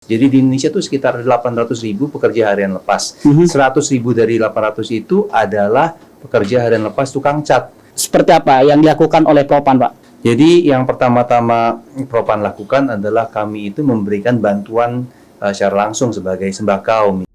Jadi di Indonesia itu sekitar 800.000 pekerja harian lepas. 100.000 dari 800 itu adalah pekerja harian lepas tukang cat. Seperti apa yang dilakukan oleh Propan, Pak? Jadi yang pertama-tama Propan lakukan adalah kami itu memberikan bantuan secara langsung sebagai sembako.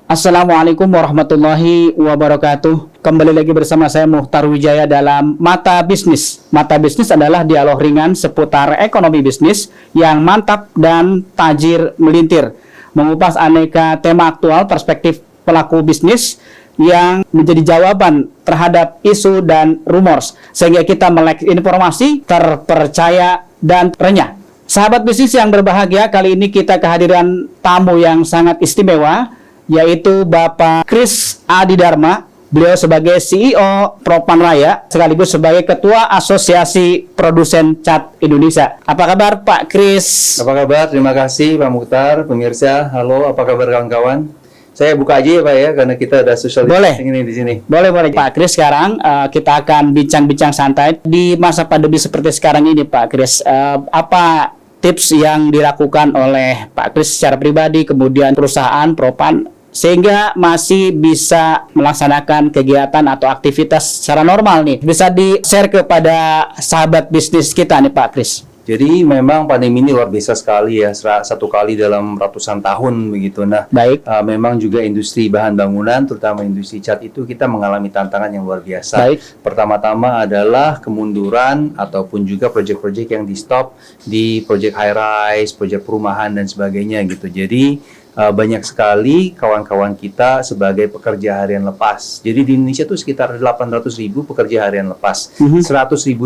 Assalamualaikum warahmatullahi wabarakatuh. Kembali lagi bersama saya Muhtar Wijaya dalam Mata Bisnis. Mata Bisnis adalah dialog ringan seputar ekonomi bisnis yang mantap dan tajir melintir, mengupas aneka tema aktual perspektif pelaku bisnis yang menjadi jawaban terhadap isu dan rumors, sehingga kita melek informasi terpercaya dan renyah. Sahabat bisnis yang berbahagia, kali ini kita kehadiran tamu yang sangat istimewa, yaitu Bapak Kris Adidharma. Beliau sebagai CEO Propan Raya sekaligus sebagai Ketua Asosiasi Produsen Cat Indonesia. Apa kabar Pak Kris? Apa kabar? Terima kasih Pak Mukhtar, pemirsa. Halo, apa kabar kawan-kawan? Saya buka aja ya Pak ya, karena kita ada social distancing ini di sini. Boleh Pak Kris. Sekarang kita akan bincang-bincang santai di masa pandemi seperti sekarang ini Pak Kris. Apa tips yang dilakukan oleh Pak Kris secara pribadi, kemudian perusahaan Propan, sehingga masih bisa melaksanakan kegiatan atau aktivitas secara normal nih? Bisa di-share kepada sahabat bisnis kita nih Pak Kris. Jadi memang pandemi ini luar biasa sekali ya, satu kali dalam ratusan tahun begitu. Nah, Baik. Memang juga industri bahan bangunan, terutama industri cat itu kita mengalami tantangan yang luar biasa. Baik. Pertama-tama adalah kemunduran ataupun juga proyek-proyek yang di-stop di proyek high-rise, proyek perumahan dan sebagainya gitu. Jadi banyak sekali kawan-kawan kita sebagai pekerja harian lepas. Jadi di Indonesia itu sekitar 800.000 pekerja harian lepas. 100.000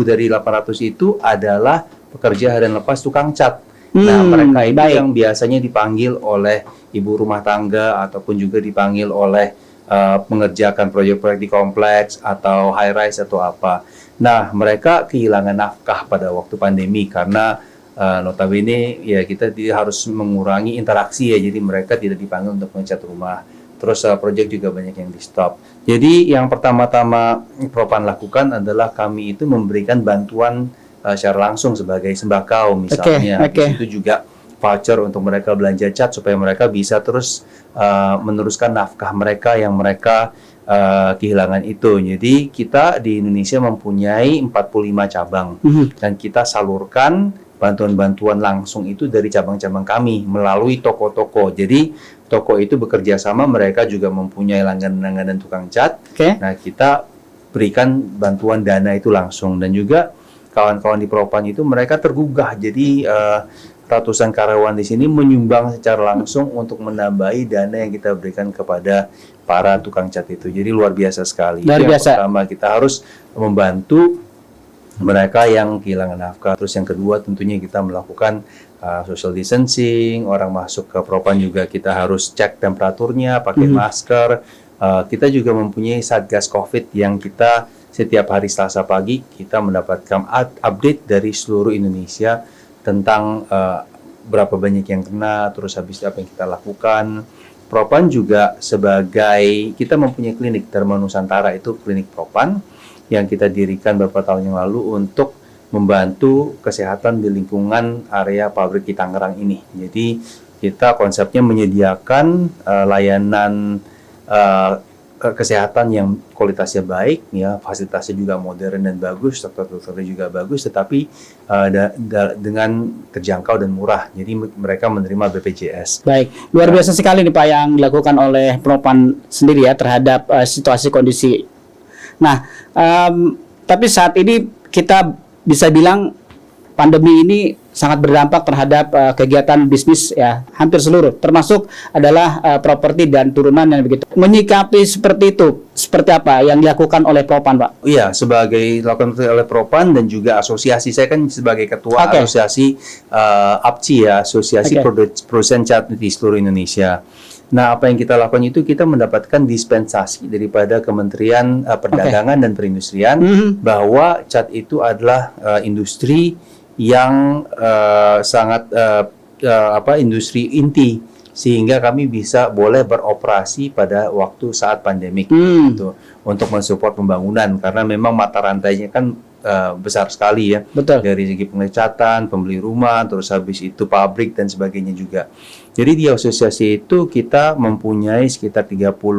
dari 800 itu adalah pekerja harian lepas tukang cat. Nah, mereka itu yang biasanya dipanggil oleh ibu rumah tangga ataupun juga dipanggil oleh mengerjakan proyek-proyek di kompleks atau high-rise atau apa. Nah, mereka kehilangan nafkah pada waktu pandemi karena notabene ya kita harus mengurangi interaksi ya, jadi mereka tidak dipanggil untuk mengecat rumah. Terus proyek juga banyak yang di stop. Jadi yang pertama-tama Propan lakukan adalah kami itu memberikan bantuan secara langsung sebagai sembako misalnya. Itu juga voucher untuk mereka belanja cat supaya mereka bisa terus meneruskan nafkah mereka yang mereka kehilangan itu. Jadi kita di Indonesia mempunyai 45 cabang dan kita salurkan bantuan-bantuan langsung itu dari cabang-cabang kami melalui toko-toko. Jadi toko itu bekerja sama, mereka juga mempunyai langganan-langganan tukang cat. Nah, kita berikan bantuan dana itu langsung, dan juga kawan-kawan di Propan itu mereka tergugah. Jadi ratusan karyawan di sini menyumbang secara langsung untuk menambahi dana yang kita berikan kepada para tukang cat itu. Jadi luar biasa sekali. Yang pertama, kita harus membantu mereka yang kehilangan nafkah. Terus yang kedua tentunya kita melakukan social distancing. Orang masuk ke Propan juga kita harus cek temperaturnya, pakai masker. Kita juga mempunyai Satgas COVID yang kita setiap hari Selasa pagi kita mendapatkan update dari seluruh Indonesia tentang berapa banyak yang kena, terus habis itu apa yang kita lakukan. Propan juga sebagai, kita mempunyai klinik Dharma Nusantara, itu klinik Propan yang kita dirikan beberapa tahun yang lalu untuk membantu kesehatan di lingkungan area pabrik di Tangerang ini. Jadi kita konsepnya menyediakan layanan kesehatan yang kualitasnya baik, ya, fasilitasnya juga modern dan bagus, dokter-dokternya juga bagus, tetapi dengan terjangkau dan murah. Jadi mereka menerima BPJS. Baik, luar biasa sekali nih Pak yang dilakukan oleh Propan sendiri ya terhadap situasi kondisi. Nah, tapi saat ini kita bisa bilang pandemi ini sangat berdampak terhadap kegiatan bisnis ya hampir seluruh, termasuk adalah properti dan turunan yang begitu. Menyikapi seperti itu, seperti apa yang dilakukan oleh Propan, Pak? Iya, sebagai dilakukan oleh Propan dan juga asosiasi, saya kan sebagai ketua asosiasi APCI ya, Asosiasi Produsen Cat di seluruh Indonesia. Nah, apa yang kita lakukan itu kita mendapatkan dispensasi daripada Kementerian Perdagangan dan Perindustrian bahwa cat itu adalah industri yang sangat industri inti, sehingga kami bisa boleh beroperasi pada waktu saat pandemik gitu, untuk mensupport pembangunan, karena memang mata rantainya kan besar sekali ya. Betul. Dari segi pengecatan, pembeli rumah, terus habis itu pabrik dan sebagainya juga. Jadi di asosiasi itu kita mempunyai sekitar 40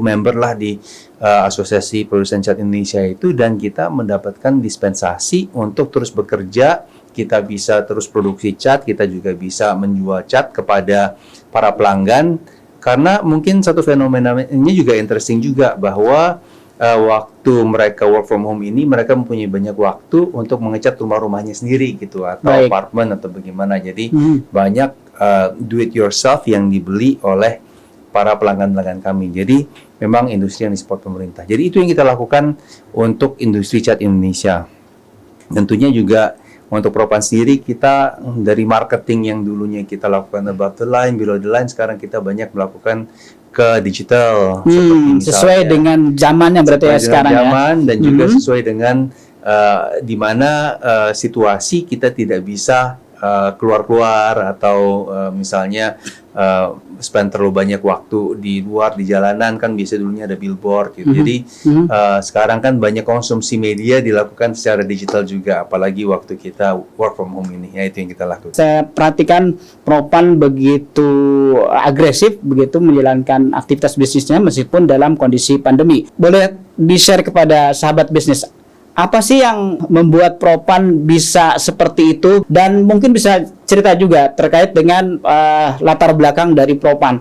member lah di Asosiasi Produsen Cat Indonesia itu, dan kita mendapatkan dispensasi untuk terus bekerja. Kita bisa terus produksi cat, kita juga bisa menjual cat kepada para pelanggan, karena mungkin satu fenomenanya juga interesting juga, bahwa waktu mereka work from home ini, mereka mempunyai banyak waktu untuk mengecat rumah-rumahnya sendiri gitu, atau apartemen atau bagaimana. Jadi banyak do it yourself yang dibeli oleh para pelanggan-pelanggan kami. Jadi memang industri yang disupport pemerintah. Jadi itu yang kita lakukan untuk industri cat Indonesia. Tentunya juga untuk Propan sendiri, kita dari marketing yang dulunya kita lakukan above the line, below the line, sekarang kita banyak melakukan ke digital, sesuai dengan zamannya berarti ya sekarang zaman, dan juga sesuai dengan di mana situasi kita tidak bisa keluar-keluar, atau misalnya spend terlalu banyak waktu di luar, di jalanan kan biasa dulunya ada billboard gitu. Jadi sekarang kan banyak konsumsi media dilakukan secara digital juga, apalagi waktu kita work from home ini, ya itu yang kita lakukan. Saya perhatikan Propan begitu agresif begitu menjalankan aktivitas bisnisnya meskipun dalam kondisi pandemi. Boleh di-share kepada sahabat bisnis, apa sih yang membuat Propan bisa seperti itu, dan mungkin bisa cerita juga terkait dengan latar belakang dari Propan.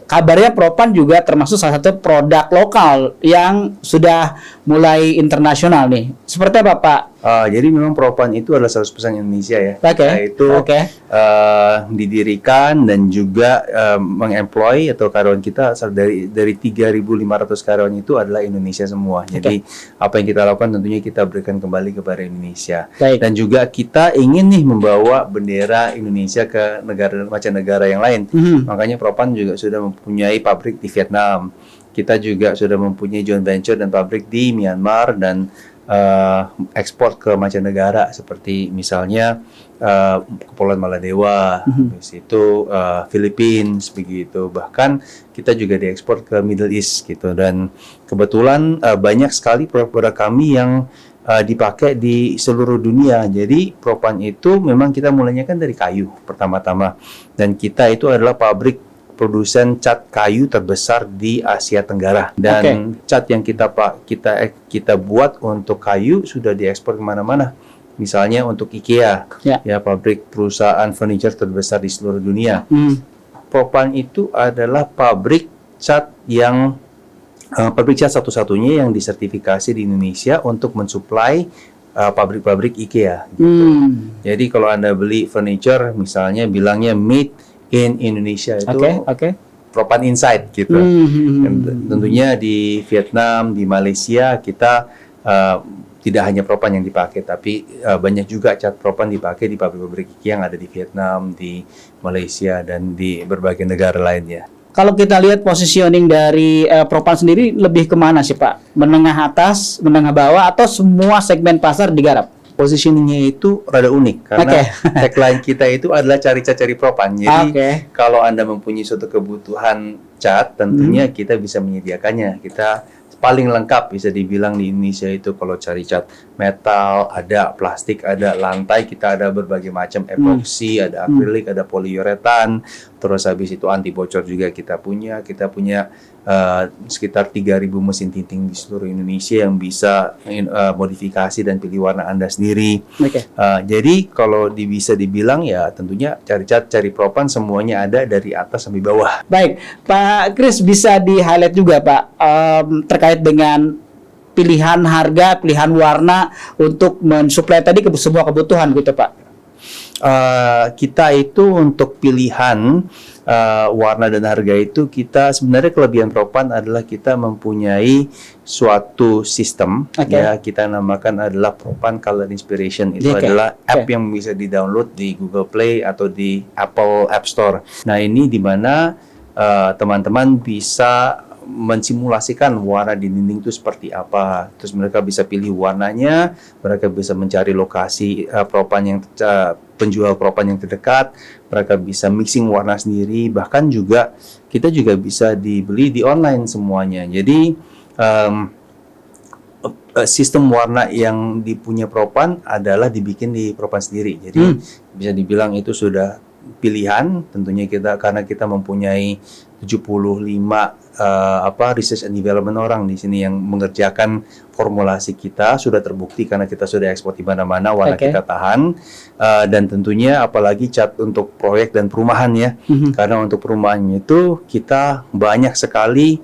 Kabarnya Propan juga termasuk salah satu produk lokal yang sudah mulai internasional nih. Seperti apa, Pak? Jadi memang Propan itu adalah 100% Indonesia ya. Itu didirikan dan juga mengemploy atau karyawan kita dari 3.500 karyawan itu adalah Indonesia semua. Jadi apa yang kita lakukan tentunya kita berikan kembali kepada Indonesia. Dan juga kita ingin nih membawa bendera Indonesia ke negara yang lain. Makanya Propan juga sudah mempunyai pabrik di Vietnam. Kita juga sudah mempunyai joint venture dan pabrik di Myanmar, dan ekspor ke mancanegara seperti misalnya Kepulauan Maladewa, habis itu Philippines begitu. Bahkan kita juga diekspor ke Middle East gitu, dan kebetulan banyak sekali produk-produk kami yang dipakai di seluruh dunia. Jadi Propan itu memang kita mulainya kan dari kayu pertama-tama, dan kita itu adalah pabrik produsen cat kayu terbesar di Asia Tenggara, dan cat yang kita buat untuk kayu sudah diekspor kemana-mana. Misalnya untuk IKEA, ya pabrik perusahaan furniture terbesar di seluruh dunia. Propan itu adalah pabrik cat satu-satunya yang disertifikasi di Indonesia untuk mensuplai pabrik-pabrik IKEA. Gitu. Jadi kalau Anda beli furniture, misalnya bilangnya made in Indonesia, itu Propan Inside gitu. Tentunya di Vietnam, di Malaysia kita tidak hanya Propan yang dipakai, tapi banyak juga cat Propan dipakai di pabrik-pabrik yang ada di Vietnam, di Malaysia, dan di berbagai negara lainnya. Kalau kita lihat positioning dari Propan sendiri lebih kemana sih, Pak? Menengah atas, menengah bawah, atau semua segmen pasar digarap? Positioningnya itu rada unik, karena tagline kita itu adalah cari cat cari Propan. Jadi kalau Anda mempunyai suatu kebutuhan cat, tentunya kita bisa menyediakannya. Kita paling lengkap bisa dibilang di Indonesia itu. Kalau cari cat metal, ada plastik, ada lantai, kita ada berbagai macam epoksi, ada akrilik, ada poliuretan, terus habis itu anti bocor juga kita punya. Kita punya sekitar 3.000 mesin tinting di seluruh Indonesia yang bisa modifikasi dan pilih warna Anda sendiri. Jadi kalau bisa dibilang ya tentunya cari cat, cari Propan semuanya ada dari atas sampai bawah. Baik, Pak Kris, bisa di-highlight juga Pak terkait dengan pilihan harga, pilihan warna untuk mensuplai tadi semua kebutuhan gitu Pak. Kita itu untuk pilihan warna dan harga itu, kita sebenarnya kelebihan Propan adalah kita mempunyai suatu sistem ya, kita namakan adalah Propan Color Inspiration. Itu adalah app yang bisa di-download di Google Play atau di Apple App Store. Nah, ini di mana teman-teman bisa mensimulasikan warna di dinding itu seperti apa. Terus mereka bisa pilih warnanya, mereka bisa mencari lokasi Propan yang penjual Propan yang terdekat, mereka bisa mixing warna sendiri, bahkan juga kita juga bisa dibeli di online semuanya. Jadi sistem warna yang dipunya Propan adalah dibikin di Propan sendiri. Jadi bisa dibilang itu sudah pilihan tentunya kita, karena kita mempunyai 75 research and development orang di sini yang mengerjakan formulasi kita, sudah terbukti karena kita sudah ekspor di mana-mana, warna kita tahan, dan tentunya apalagi cat untuk proyek dan perumahan ya, karena untuk perumahannya itu kita banyak sekali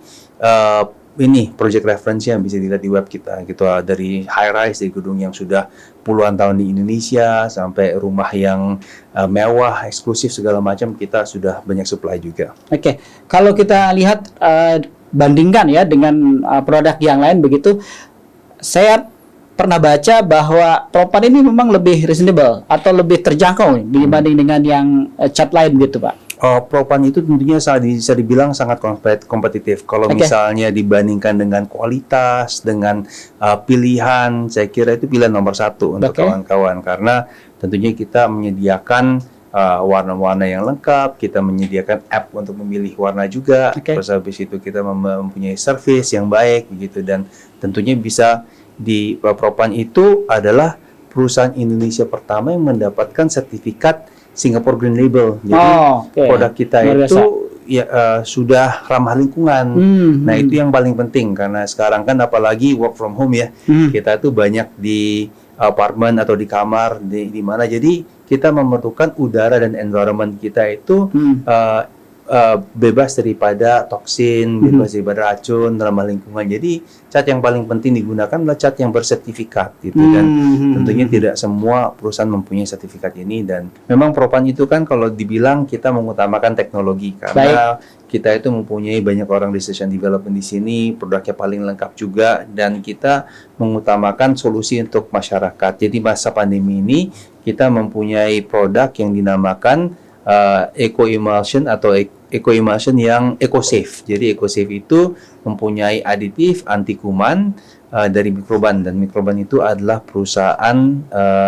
ini project reference yang bisa dilihat di web kita gitu, dari high rise, dari gedung yang sudah puluhan tahun di Indonesia sampai rumah yang mewah, eksklusif segala macam, kita sudah banyak supply juga. Kalau kita lihat bandingkan ya dengan produk yang lain begitu, saya pernah baca bahwa Propan ini memang lebih reasonable atau lebih terjangkau dibanding dengan yang cat lain gitu, Pak. Propan itu tentunya bisa dibilang sangat kompetitif. Kalau misalnya dibandingkan dengan kualitas, dengan pilihan, saya kira itu pilihan nomor satu untuk kawan-kawan. Karena tentunya kita menyediakan warna-warna yang lengkap, kita menyediakan app untuk memilih warna juga. Terus habis itu kita mempunyai service yang baik begitu, dan tentunya bisa di Propan itu adalah perusahaan Indonesia pertama yang mendapatkan sertifikat Singapore Green Label. Jadi produk kita itu sudah ramah lingkungan. Nah, itu yang paling penting karena sekarang kan apalagi work from home ya. Kita tuh banyak di apartemen atau di kamar di mana, jadi kita memerlukan udara dan environment kita itu bebas daripada toksin, bebas daripada racun, ramah lingkungan. Jadi cat yang paling penting digunakan adalah cat yang bersertifikat gitu, dan tentunya tidak semua perusahaan mempunyai sertifikat ini. Dan memang Propan itu kan kalau dibilang kita mengutamakan teknologi karena kita itu mempunyai banyak orang research and development di sini, produknya paling lengkap juga, dan kita mengutamakan solusi untuk masyarakat. Jadi masa pandemi ini kita mempunyai produk yang dinamakan Eco Emulsion atau Eco Emulsion yang eco-safe. Jadi eco-safe itu mempunyai aditif anti kuman dari Microban, dan Microban itu adalah perusahaan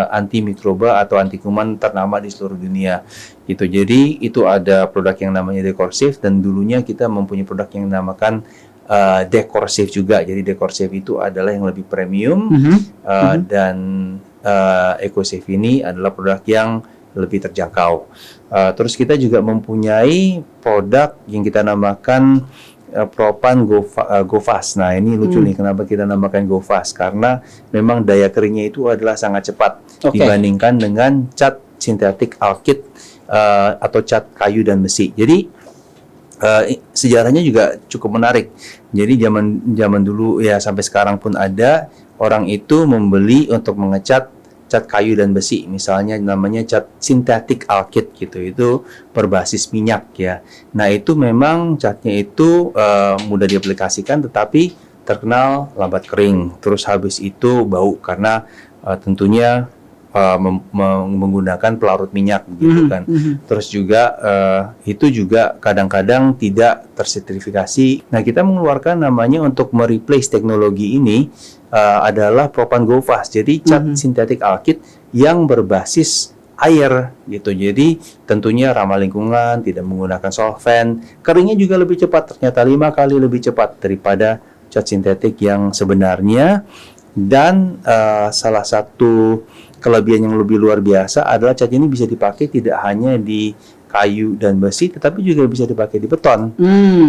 anti mikroba atau anti kuman ternama di seluruh dunia. Gitu. Jadi itu ada produk yang namanya DecorSafe, dan dulunya kita mempunyai produk yang dinamakan DecorSafe juga. Jadi DecorSafe itu adalah yang lebih premium, dan EcoSafe ini adalah produk yang lebih terjangkau. Terus kita juga mempunyai produk yang kita namakan Propan Go Fast. Nah, ini lucu nih, kenapa kita namakan Go Fast? Karena memang daya keringnya itu adalah sangat cepat dibandingkan dengan cat sintetik alkyd atau cat kayu dan besi. Jadi sejarahnya juga cukup menarik. Jadi zaman dulu ya sampai sekarang pun ada orang itu membeli untuk mengecat cat kayu dan besi, misalnya namanya cat sintetik alkyd gitu, itu berbasis minyak ya. Nah, itu memang catnya itu mudah diaplikasikan tetapi terkenal lambat kering, terus habis itu bau karena tentunya menggunakan pelarut minyak gitu kan. Terus juga itu juga kadang-kadang tidak tersertifikasi. Nah, kita mengeluarkan namanya untuk mereplace teknologi ini adalah Propan Go Fast. Jadi cat sintetik alkyd yang berbasis air gitu. Jadi tentunya ramah lingkungan, tidak menggunakan solvent. Keringnya juga lebih cepat, ternyata 5 kali lebih cepat daripada cat sintetik yang sebenarnya. Dan salah satu kelebihan yang lebih luar biasa adalah cat ini bisa dipakai tidak hanya di kayu dan besi, tetapi juga bisa dipakai di beton.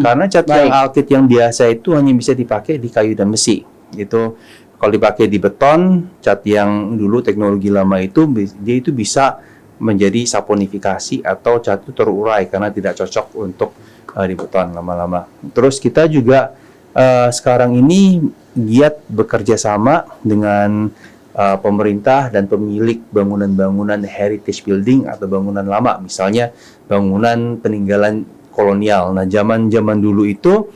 Karena cat yang alkyd yang biasa itu hanya bisa dipakai di kayu dan besi. Gitu. Kalau dipakai di beton, cat yang dulu teknologi lama itu dia itu bisa menjadi saponifikasi atau cat itu terurai karena tidak cocok untuk di beton lama-lama. Terus kita juga sekarang ini giat bekerja sama dengan pemerintah dan pemilik bangunan-bangunan heritage building atau bangunan lama, misalnya bangunan peninggalan kolonial. Nah, zaman-zaman dulu itu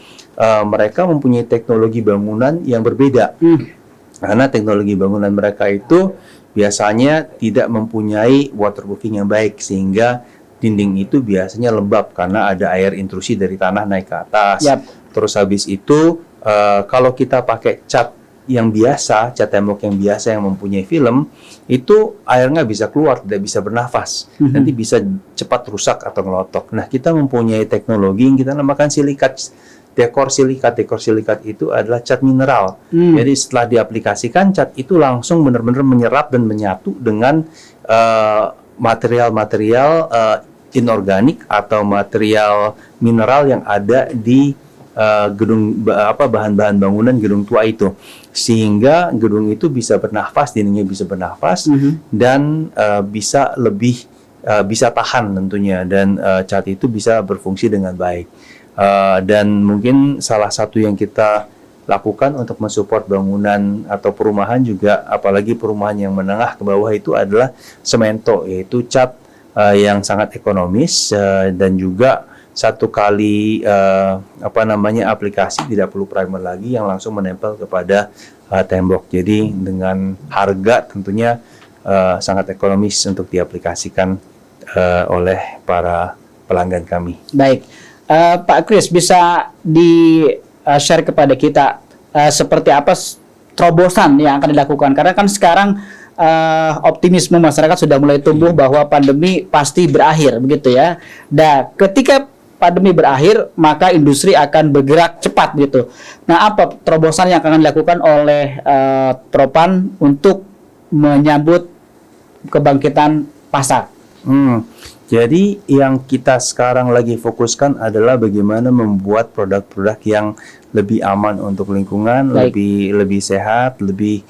mereka mempunyai teknologi bangunan yang berbeda. Karena teknologi bangunan mereka itu biasanya tidak mempunyai waterproofing yang baik, sehingga dinding itu biasanya lembab karena ada air intrusi dari tanah naik ke atas. Terus habis itu kalau kita pakai cat yang biasa, cat tembok yang biasa yang mempunyai film, itu airnya bisa keluar, tidak bisa bernafas. Nanti bisa cepat rusak atau ngelotok. Nah, kita mempunyai teknologi yang kita namakan silikat. Dekor silikat itu adalah cat mineral. Jadi setelah diaplikasikan, cat itu langsung benar-benar menyerap dan menyatu dengan material-material inorganik atau material mineral yang ada di bahan-bahan bangunan gedung tua itu, sehingga gedung itu bisa bernafas, dindingnya bisa bernafas, dan bisa lebih bisa tahan tentunya, dan cat itu bisa berfungsi dengan baik. Dan mungkin salah satu yang kita lakukan untuk mensupport bangunan atau perumahan juga, apalagi perumahan yang menengah ke bawah, itu adalah semento, yaitu cat yang sangat ekonomis dan juga satu kali aplikasi, tidak perlu primer lagi, yang langsung menempel kepada tembok. Jadi dengan harga tentunya sangat ekonomis untuk diaplikasikan oleh para pelanggan kami. Baik, Pak Kris, bisa di-share kepada kita seperti apa terobosan yang akan dilakukan? Karena kan sekarang optimisme masyarakat sudah mulai tumbuh bahwa pandemi pasti berakhir, begitu ya. Dan ketika pandemi berakhir, maka industri akan bergerak cepat, gitu. Nah, apa terobosan yang akan dilakukan oleh Propan untuk menyambut kebangkitan pasar? Jadi yang kita sekarang lagi fokuskan adalah bagaimana membuat produk-produk yang lebih aman untuk lingkungan, lebih sehat, lebih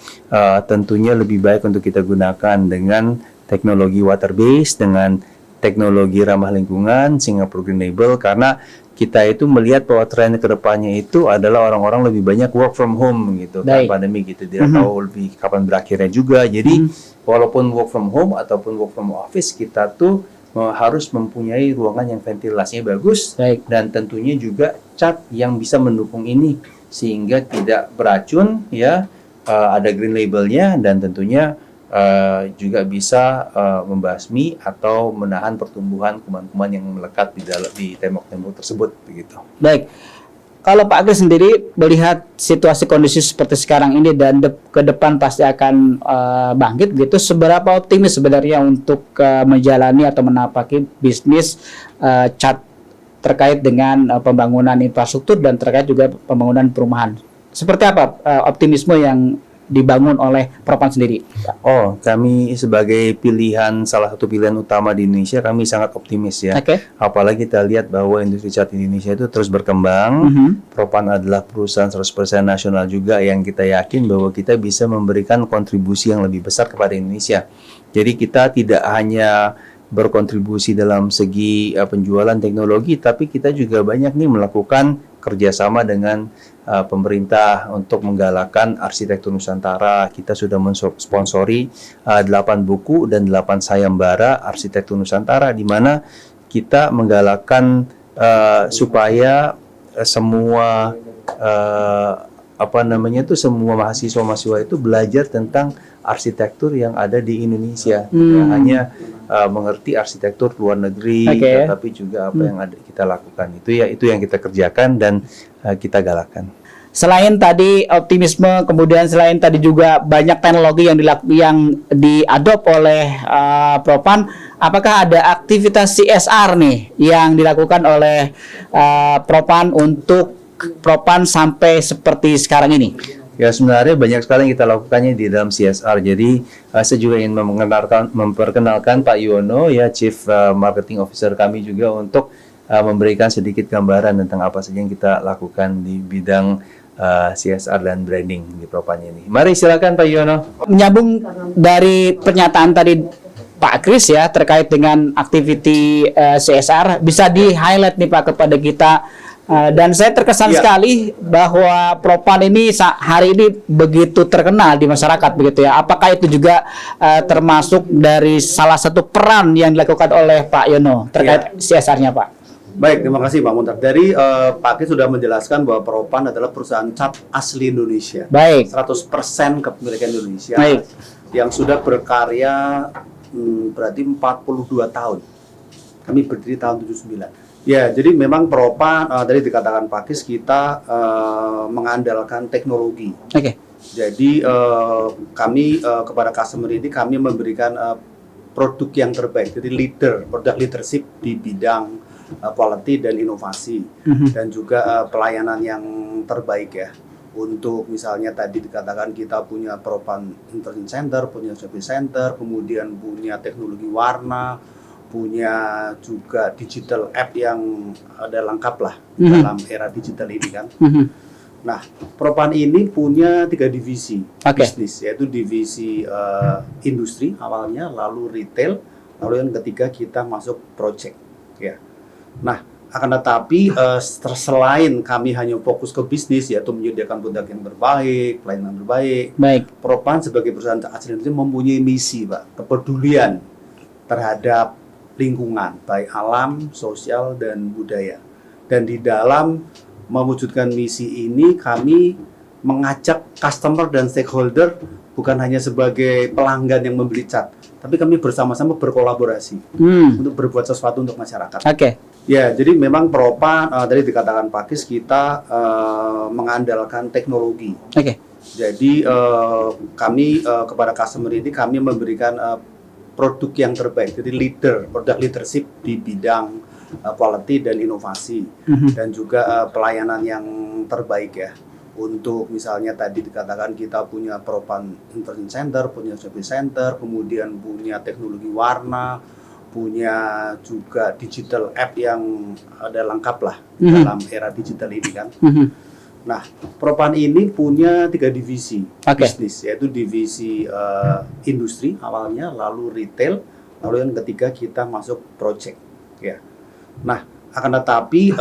tentunya lebih baik untuk kita gunakan dengan teknologi water based, dengan teknologi ramah lingkungan, Singapore Green Label, karena kita itu melihat bahwa tren kedepannya itu adalah orang-orang lebih banyak work from home gitu, kan pandemi gitu, tidak tahu lebih kapan berakhirnya juga. Jadi walaupun work from home ataupun work from office, kita tuh harus mempunyai ruangan yang ventilasinya bagus, dan tentunya juga cat yang bisa mendukung ini sehingga tidak beracun, ya, ada green labelnya, dan tentunya juga bisa membasmi atau menahan pertumbuhan kuman-kuman yang melekat di tembok-tembok tersebut, begitu. Baik, kalau Pak Kris sendiri melihat situasi kondisi seperti sekarang ini dan ke depan pasti akan bangkit, gitu, seberapa optimis sebenarnya untuk menjalani atau menapaki bisnis cat terkait dengan pembangunan infrastruktur dan terkait juga pembangunan perumahan? Seperti apa optimisme yang dibangun oleh Propan sendiri? Oh, kami sebagai salah satu pilihan utama di Indonesia, kami sangat optimis, ya. Apalagi kita lihat bahwa industri cat di Indonesia itu terus berkembang. Propan adalah perusahaan 100% nasional juga, yang kita yakin bahwa kita bisa memberikan kontribusi yang lebih besar kepada Indonesia. Jadi kita tidak hanya berkontribusi dalam segi penjualan teknologi, tapi kita juga banyak nih melakukan kerjasama dengan pemerintah untuk menggalakkan arsitektur Nusantara. Kita sudah mensponsori 8 buku dan 8 sayembara arsitektur Nusantara, di mana kita menggalakkan supaya semua semua mahasiswa-mahasiswa itu belajar tentang arsitektur yang ada di Indonesia, hanya mengerti arsitektur luar negeri, tetapi juga apa yang ada kita lakukan. Itu yang kita kerjakan dan kita galakan. Selain tadi optimisme, kemudian selain tadi juga banyak teknologi yang diadop oleh Propan, apakah ada aktivitas CSR nih yang dilakukan oleh Propan untuk Propan sampai seperti sekarang ini? Ya, sebenarnya banyak sekali yang kita lakukannya di dalam CSR. Jadi saya juga ingin memperkenalkan Pak Yono, ya, Chief Marketing Officer kami juga, untuk memberikan sedikit gambaran tentang apa saja yang kita lakukan di bidang CSR dan branding di Propan ini. Mari silakan Pak Yono. Menyambung dari pernyataan tadi Pak Kris, ya, terkait dengan aktiviti CSR, bisa di-highlight nih Pak kepada kita Dan saya terkesan Iya. sekali bahwa Propan ini hari ini begitu terkenal di masyarakat begitu ya. Apakah itu juga termasuk dari salah satu peran yang dilakukan oleh Pak Yono terkait CSR-nya, Pak? Baik, terima kasih Pak Muntar. Dari Pak Ki sudah menjelaskan bahwa Propan adalah perusahaan cat asli Indonesia. Baik. 100% kepemilikan Indonesia. Baik. Yang sudah berkarya berarti 42 tahun. Kami berdiri tahun 79. Ya, jadi memang Propan tadi dikatakan Pak Kis, kita mengandalkan teknologi. Oke. Jadi kami kepada customer ini kami memberikan produk yang terbaik. Jadi produk leadership di bidang quality dan inovasi, dan juga pelayanan yang terbaik ya. Untuk misalnya tadi dikatakan kita punya Propan Intelligence Center, punya Service Center, kemudian punya teknologi warna, punya juga digital app yang ada lengkap lah dalam era digital ini kan. Nah, Propan ini punya 3 divisi bisnis, yaitu divisi industri awalnya, lalu retail, lalu yang ketiga kita masuk project ya. Nah, akan tetapi selain kami hanya fokus ke bisnis, yaitu menyediakan produk yang terbaik, pelayanan terbaik, Propan sebagai perusahaan asli Indonesia mempunyai misi, Pak, kepedulian terhadap lingkungan, baik alam, sosial, dan budaya. Dan di dalam mewujudkan misi ini, kami mengajak customer dan stakeholder bukan hanya sebagai pelanggan yang membeli cat, tapi kami bersama-sama berkolaborasi untuk berbuat sesuatu untuk masyarakat. Ya, jadi memang Propan tadi dikatakan Pak Kis, kita mengandalkan teknologi. Jadi kami kepada customer ini kami memberikan produk yang terbaik, jadi produk leadership di bidang quality dan inovasi, dan juga pelayanan yang terbaik ya. Untuk misalnya tadi dikatakan kita punya Propan Intelligence Center, punya Service Center, kemudian punya teknologi warna, punya juga digital app yang ada lengkap lah dalam era digital ini kan. Nah, Propan ini punya 3 divisi bisnis, yaitu divisi industri awalnya, lalu retail, lalu yang ketiga kita masuk project ya. Nah, akan tetapi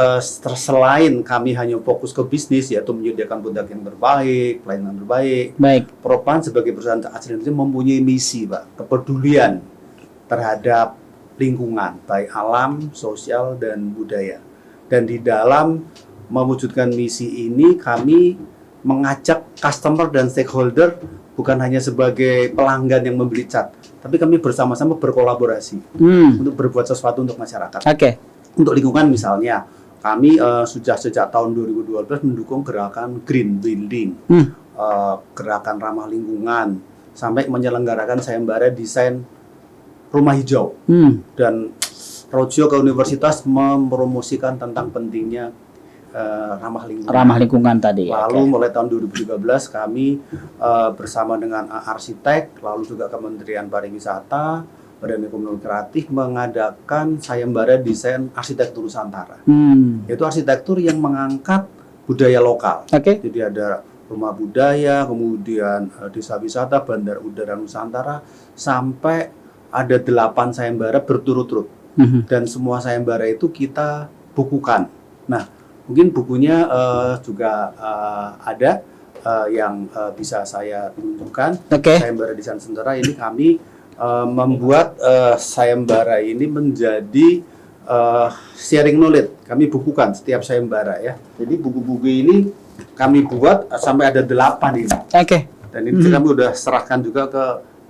selain kami hanya fokus ke bisnis, yaitu menyediakan produk yang terbaik, pelayanan terbaik, Propan sebagai perusahaan asli Indonesia mempunyai misi, Pak, kepedulian terhadap lingkungan, baik alam, sosial, dan budaya. Dan di dalam mewujudkan misi ini, kami mengajak customer dan stakeholder bukan hanya sebagai pelanggan yang membeli cat, tapi kami bersama-sama berkolaborasi untuk berbuat sesuatu untuk masyarakat. Untuk lingkungan misalnya, kami sudah sejak tahun 2012 mendukung gerakan green building, gerakan ramah lingkungan, sampai menyelenggarakan sayembara desain rumah hijau, dan roadshow ke universitas mempromosikan tentang pentingnya ramah lingkungan tadi. Lalu mulai tahun 2013 kami bersama dengan arsitek, lalu juga Kementerian Pariwisata, Badan Ekonomi Kreatif mengadakan sayembara desain arsitektur Nusantara. Yaitu arsitektur yang mengangkat budaya lokal. Jadi ada rumah budaya, kemudian desa wisata, bandar udara Nusantara, sampai ada 8 sayembara berturut-turut. Dan semua sayembara itu kita bukukan. Nah, mungkin bukunya juga ada yang bisa saya tunjukkan. Sayembara desain Nusantara ini kami membuat sayembara ini menjadi sharing knowledge. Kami bukukan setiap sayembara ya. Jadi buku-buku ini kami buat sampai ada 8 ini. Dan ini kami udah serahkan juga ke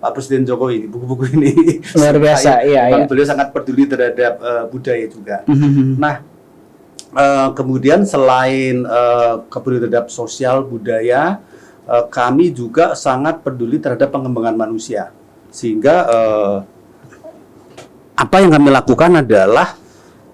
Pak Presiden Jokowi, buku-buku ini. Luar biasa, iya. Beliau sangat peduli terhadap budaya juga. Nah, kemudian selain kepedulian terhadap sosial budaya, kami juga sangat peduli terhadap pengembangan manusia. Sehingga apa yang kami lakukan adalah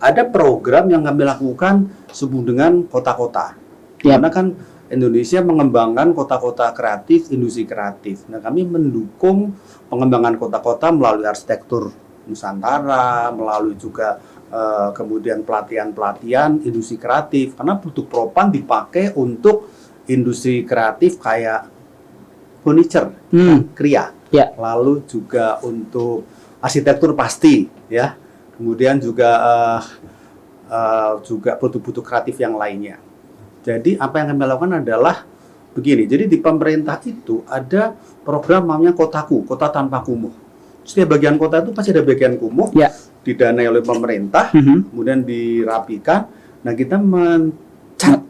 ada program yang kami lakukan sebut dengan kota-kota. Karena kan Indonesia mengembangkan kota-kota kreatif, industri kreatif. Nah, kami mendukung pengembangan kota-kota melalui arsitektur Nusantara, melalui juga kemudian pelatihan-pelatihan industri kreatif. Karena produk Propan dipakai untuk industri kreatif kayak furniture, kria. Lalu juga untuk arsitektur pasti, ya. Kemudian juga juga produk-produk kreatif yang lainnya. Jadi apa yang kami lakukan adalah begini. Jadi di pemerintah itu ada program namanya Kotaku, Kota Tanpa Kumuh. Setiap bagian kota itu pasti ada bagian kumuh, Ya. didanai oleh pemerintah, kemudian dirapikan. Nah, kita mencat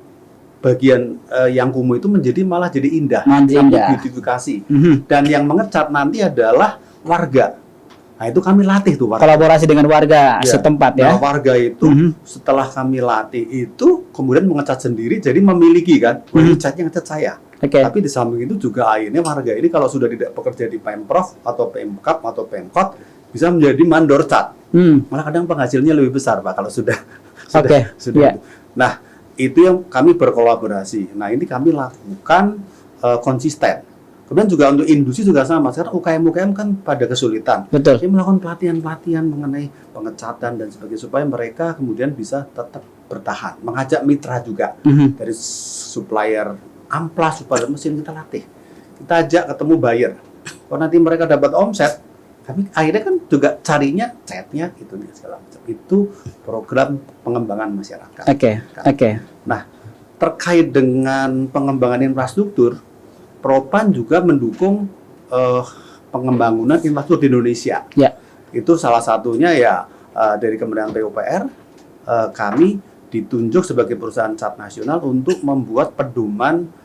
bagian yang kumuh itu malah jadi indah, Indah. beautifikasi. Dan yang mengecat nanti adalah warga. Nah, itu kami latih tuh warga. Kolaborasi dengan warga Ya. setempat ya. Nah, warga itu setelah kami latih itu kemudian mengecat sendiri, jadi memiliki kan, catnya ngecat saya. Oke. Tapi di samping itu juga akhirnya warga ini kalau sudah tidak bekerja di Pemprov atau Pemkab atau Pemkot bisa menjadi mandor cat. Malah kadang penghasilnya lebih besar Pak kalau sudah Oke, sudah ya. itu. Nah, itu yang kami berkolaborasi. Nah, ini kami lakukan konsisten. Kemudian juga untuk industri juga sama. Sekarang UKM kan pada kesulitan. Betul. Dia melakukan pelatihan-pelatihan mengenai pengecatan dan sebagainya supaya mereka kemudian bisa tetap bertahan. Mengajak mitra juga dari supplier amplas, supplier mesin kita latih. Kita ajak ketemu buyer. Kalau nanti mereka dapat omset, kami akhirnya kan juga carinya catnya itu segala macam. Itu program pengembangan masyarakat. Oke. Nah, terkait dengan pengembangan infrastruktur, Propan juga mendukung pengembangan infrastruktur di Indonesia. Ya. Itu salah satunya ya dari Kementerian PUPR, kami ditunjuk sebagai perusahaan cat nasional untuk membuat pedoman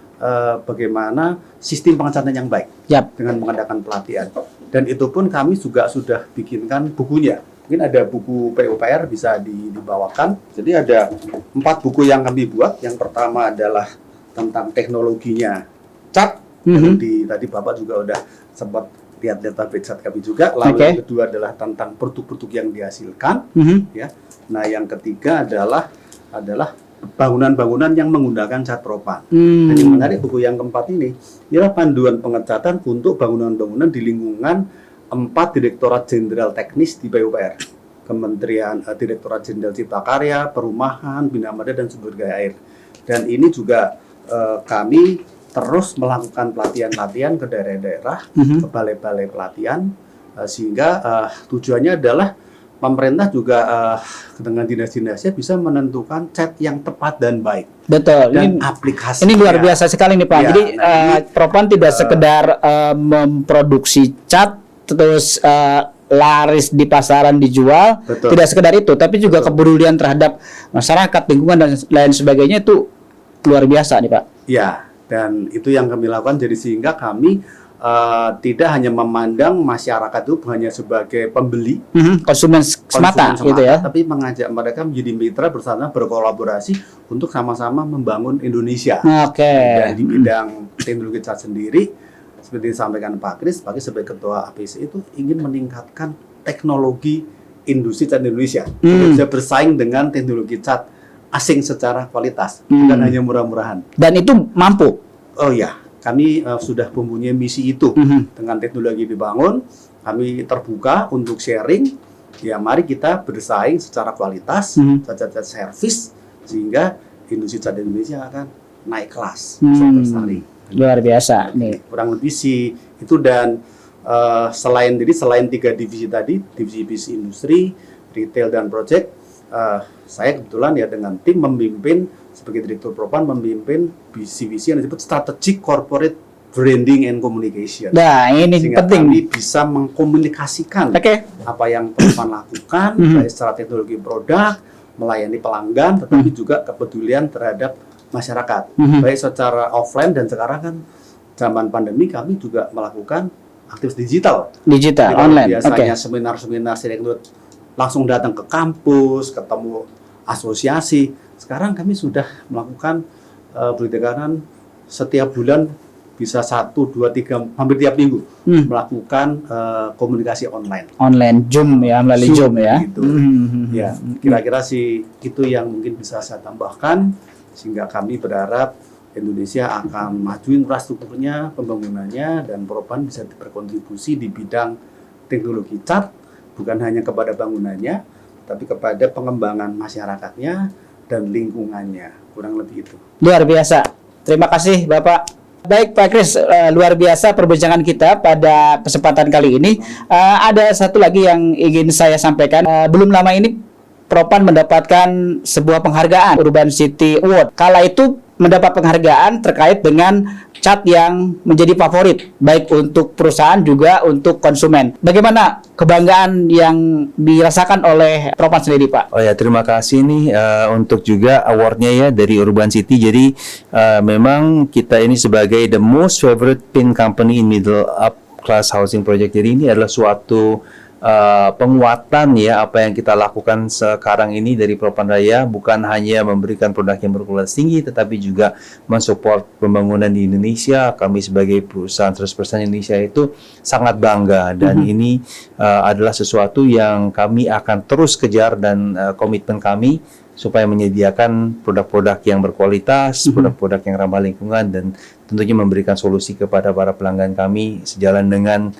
bagaimana sistem pengecatan yang baik dengan mengadakan pelatihan. Dan itu pun kami juga sudah bikinkan bukunya. Mungkin ada buku PUPR bisa dibawakan. Jadi ada 4 buku yang kami buat. Yang pertama adalah tentang teknologinya cat. Tadi Bapak juga udah sempat lihat database cat kami juga. Lalu yang kedua adalah tentang produk-produk yang dihasilkan. Ya. Nah, yang ketiga adalah bangunan-bangunan yang menggunakan cat propan. Dan yang menarik buku yang keempat ini adalah panduan pengecatan untuk bangunan-bangunan di lingkungan 4 Direktorat Jenderal Teknis di PUPR. Kementerian Direktorat Jenderal Cipta Karya, Perumahan, Bina Marga dan Sumber Daya Air. Dan ini juga kami terus melakukan pelatihan-pelatihan ke daerah-daerah, ke balai-balai pelatihan, sehingga tujuannya adalah pemerintah juga dengan dinas-dinasnya bisa menentukan cat yang tepat dan baik. Betul. Dan aplikasi. Ini luar biasa sekali nih Pak. Ya, Jadi Propan tidak sekedar memproduksi cat terus laris di pasaran dijual, tidak sekedar itu, tapi juga kepedulian terhadap masyarakat, lingkungan dan lain sebagainya itu luar biasa nih Pak. Ya, dan itu yang kami lakukan. Jadi sehingga kami tidak hanya memandang masyarakat itu hanya sebagai pembeli, konsumen semata gitu ya, tapi mengajak mereka menjadi mitra bersama, berkolaborasi untuk sama-sama membangun Indonesia. Dan di bidang teknologi cat sendiri, seperti disampaikan Pak Kris, sebagai Ketua APC itu ingin meningkatkan teknologi industri cat Indonesia, bisa bersaing dengan teknologi cat asing secara kualitas, bukan hanya murah-murahan. Dan itu mampu. Oh ya. Kami sudah mempunyai misi itu. Dengan teknologi dibangun, kami terbuka untuk sharing. Ya, mari kita bersaing secara kualitas, cat servis, sehingga industri cat Indonesia akan naik kelas, bisa bersaing. Luar biasa nih. Kurang lebih sih itu. Dan selain 3 divisi tadi, divisi bisnis industri, retail dan project, saya kebetulan ya dengan tim memimpin sebagai Direktur Propan, memimpin visi-visi yang disebut Strategic Corporate Branding and Communication. Nah, ini sehingga penting. kami bisa mengkomunikasikan apa yang Propan lakukan, baik secara teknologi produk, melayani pelanggan, tetapi juga kepedulian terhadap masyarakat. Baik secara offline dan sekarang kan zaman pandemi kami juga melakukan aktivitas digital. Online. Biasanya seminar-seminar langsung datang ke kampus, ketemu asosiasi. Sekarang kami sudah melakukan berdekatan setiap bulan bisa 1, 2, 3, hampir tiap minggu melakukan komunikasi online. Zoom ya, melalui Zoom ya. Gitu. Ya, kira-kira sih itu yang mungkin bisa saya tambahkan, sehingga kami berharap Indonesia akan maju infrastrukturnya, pembangunannya, dan Propan bisa berkontribusi di bidang teknologi cat, bukan hanya kepada bangunannya, tapi kepada pengembangan masyarakatnya dan lingkungannya. Kurang lebih itu. Luar biasa. Terima kasih Bapak. Baik Pak Kris, luar biasa perbincangan kita pada kesempatan kali ini. Ada satu lagi yang ingin saya sampaikan. Belum lama ini Propan mendapatkan sebuah penghargaan Urban City Award. Kala itu mendapat penghargaan terkait dengan cat yang menjadi favorit baik untuk perusahaan juga untuk konsumen. Bagaimana kebanggaan yang dirasakan oleh Propan sendiri, Pak? Oh ya, terima kasih nih untuk juga awardnya ya dari Urban City. Jadi memang kita ini sebagai the most favorite paint company in middle up class housing project. Jadi ini adalah suatu penguatan ya apa yang kita lakukan sekarang ini dari Propan Raya, bukan hanya memberikan produk yang berkualitas tinggi tetapi juga mensupport pembangunan di Indonesia. Kami sebagai perusahaan 100% Indonesia itu sangat bangga dan ini adalah sesuatu yang kami akan terus kejar dan komitmen kami supaya menyediakan produk-produk yang berkualitas, produk-produk yang ramah lingkungan dan tentunya memberikan solusi kepada para pelanggan kami sejalan dengan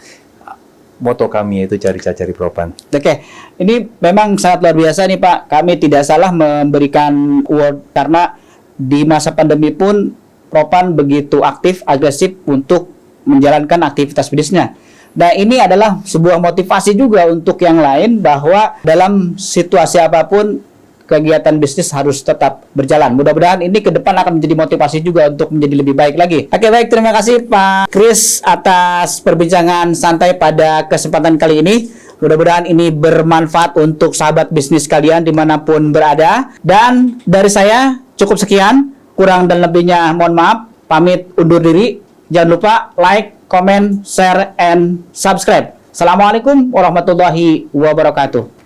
moto kami yaitu cari cat cari Propan. Oke, ini memang sangat luar biasa nih Pak. Kami tidak salah memberikan award karena di masa pandemi pun Propan begitu aktif, agresif untuk menjalankan aktivitas bisnisnya. Nah, ini adalah sebuah motivasi juga untuk yang lain bahwa dalam situasi apapun kegiatan bisnis harus tetap berjalan. Mudah-mudahan ini ke depan akan menjadi motivasi juga untuk menjadi lebih baik lagi. Oke, baik. Terima kasih Pak Kris atas perbincangan santai pada kesempatan kali ini. Mudah-mudahan ini bermanfaat untuk sahabat bisnis kalian dimanapun berada. Dan dari saya cukup sekian. Kurang dan lebihnya mohon maaf. Pamit undur diri. Jangan lupa like, comment, share, and subscribe. Assalamualaikum warahmatullahi wabarakatuh.